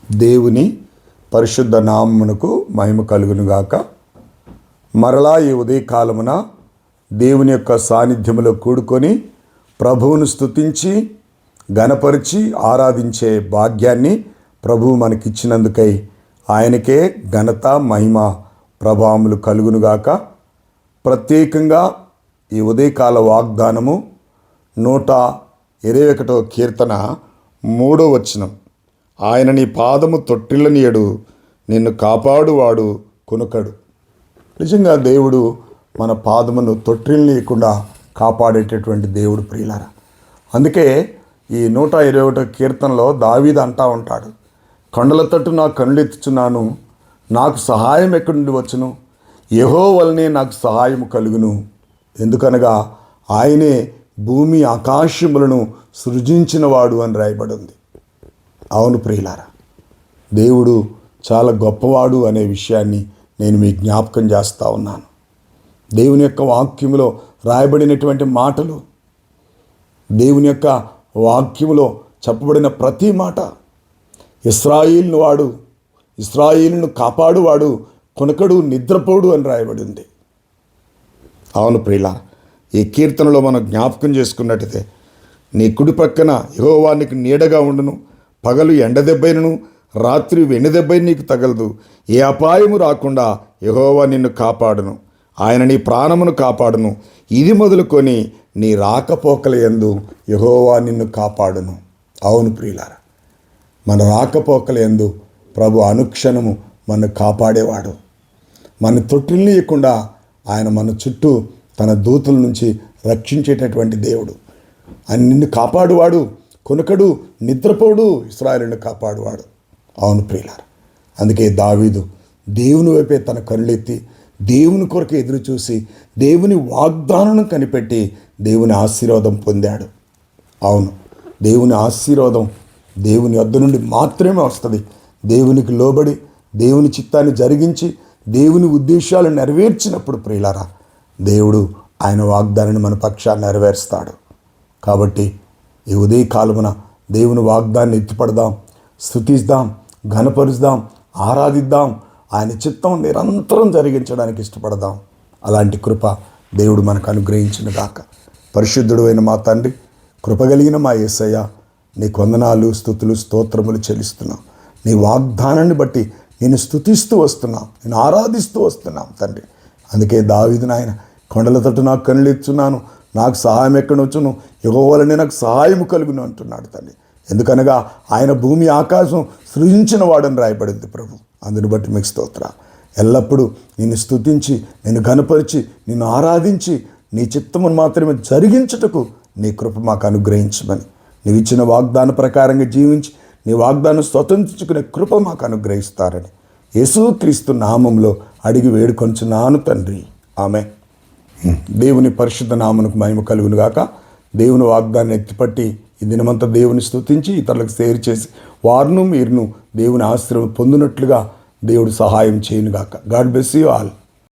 దేవుని పరిశుద్ధ నామమునకు మహిమ కలుగునుగాక. మరలా ఈ ఉదయకాలమున దేవుని యొక్క సాన్నిధ్యములో కూడుకొని ప్రభువును స్తుతించి ఘనపరిచి ఆరాధించే భాగ్యాన్ని ప్రభువు మనకిచ్చినందుకై ఆయనకే ఘనత మహిమ ప్రభావములు కలుగునుగాక. ప్రత్యేకంగా ఈ ఉదయకాల వాగ్దానము 121 కీర్తన 3వ వచనం. ఆయన నీ పాదము తొట్టిల్లనియడు, నిన్ను కాపాడువాడు కొనుకడు. నిజంగా దేవుడు మన పాదమును తొట్టిల్లనీయకుండా కాపాడేటటువంటి దేవుడు ప్రియులారా. అందుకే ఈ 121 కీర్తనలో దావీదు అంటా ఉంటాడు, కొండల తట్టు నా కనులెత్తుచున్నాను, నాకు సహాయం ఎక్కడి నుండి వచ్చును? యెహోవా వలనే నాకు సహాయం కలుగును. ఎందుకనగా ఆయనే భూమి ఆకాశములను సృజించినవాడు అని రాయబడి ఉంది. అవును ప్రియులారా, దేవుడు చాలా గొప్పవాడు అనే విషయాన్ని నేను మీకు జ్ఞాపకం చేస్తూ ఉన్నాను. దేవుని యొక్క వాక్యములో రాయబడినటువంటి మాటలు, దేవుని యొక్క వాక్యములో చెప్పబడిన ప్రతి మాట ఇశ్రాయేలును కాపాడువాడు కొనకడు నిద్రపోడు అని రాయబడి ఉంది. అవును ప్రియులారా, ఈ కీర్తనలో మనం జ్ఞాపకం చేసుకున్నట్టయితే, నీ కుడి పక్కన యెహోవా నీకు నీడగా ఉండును, పగలు ఎండదెబ్బైనను రాత్రి వెన్నుదెబ్బై నీకు తగలదు, ఏ అపాయము రాకుండా యెహోవా నిన్ను కాపాడును. ఆయన నీ ప్రాణమును కాపాడును, ఇది మొదలుకొని నీ రాకపోకల యందు యెహోవా నిన్ను కాపాడును. అవును ప్రియులారా, మన రాకపోకల యందు ప్రభు అనుక్షణము మనను కాపాడేవాడు. మన తొట్టిల్లనీయకుండా ఆయన మన చుట్టూ తన దూతల నుంచి రక్షించేటటువంటి దేవుడు. ఆయన నిన్ను కాపాడువాడు కొనుకడు, నిద్రపోడు, ఇశ్రాయేలును కాపాడువాడు. అవును ప్రియులారా, అందుకే దావీదు దేవుని వైపే తన కనులెత్తి దేవుని కొరకు ఎదురు చూసి దేవుని వాగ్దానం కనిపెట్టి దేవుని ఆశీర్వాదం పొందాడు. అవును, దేవుని ఆశీర్వాదం దేవుని వద్ద నుండి మాత్రమే వస్తుంది. దేవునికి లోబడి దేవుని చిత్తాన్ని జరిగించి దేవుని ఉద్దేశాలు నెరవేర్చినప్పుడు ప్రియులారా, దేవుడు ఆయన వాగ్దానాన్ని మన పక్షాన్ని నెరవేరుస్తాడు. కాబట్టి ఈ ఉదయకాలమున దేవుని వాగ్దాన్ని ఎత్తిపడదాం, స్తుతిద్దాం, ఘనపరుద్దాం, ఆరాధిద్దాం. ఆయన చిత్తం నిరంతరం జరిగించడానికి ఇష్టపడదాం. అలాంటి కృప దేవుడు మనకు అనుగ్రహించును గాక. పరిశుద్ధుడు అయిన మా తండ్రి, కృపగలిగిన మా యేసయ్య, నీకు వందనాలు, స్తుతులు, స్తోత్రములు చెల్లిస్తున్నాం. నీ వాగ్దానాన్ని బట్టి నేను స్తుతిస్తూ వస్తున్నాం, నేను ఆరాధిస్తూ వస్తున్నాం తండ్రి. అందుకే దావీదు నాయన, కొండల తట్టు నాకు కనులెత్తుచున్నాను, నాకు సహాయం ఎక్కడి వచ్చును? యెహోవా వలనే నాకు సహాయం కలుగును అంటున్నాడు తండ్రి. ఎందుకనగా ఆయన భూమి ఆకాశం సృజించిన వాడని రాయబడింది ప్రభు. అందుని బట్టి మీకు స్తోత్ర. ఎల్లప్పుడూ నిన్ను స్తుతించి, నిన్ను ఘనపరిచి, నిన్ను ఆరాధించి, నీ చిత్తమును మాత్రమే జరిగించుటకు నీ కృప మాకు అనుగ్రహించమని, నీవు ఇచ్చిన వాగ్దాన ప్రకారంగా జీవించి నీ వాగ్దానం స్వతంత్రించుకునే కృప మాకు అనుగ్రహిస్తారని యేసుక్రీస్తు నామంలో అడిగి వేడుకొంచున్నాను తండ్రి. ఆమేన్. దేవుని పరిశుద్ధ నామమునకు మహిమ కలుగును గాక. దేవుని వాగ్దాన్ని ఎత్తిపట్టి ఈ దినమంతా దేవుని స్తుతించి ఇతరులకు షేర్ చేసి వారును మీరును దేవుని ఆశీర్వాదం పొందినట్లుగా దేవుడు సహాయం చేయను గాక. God bless you all.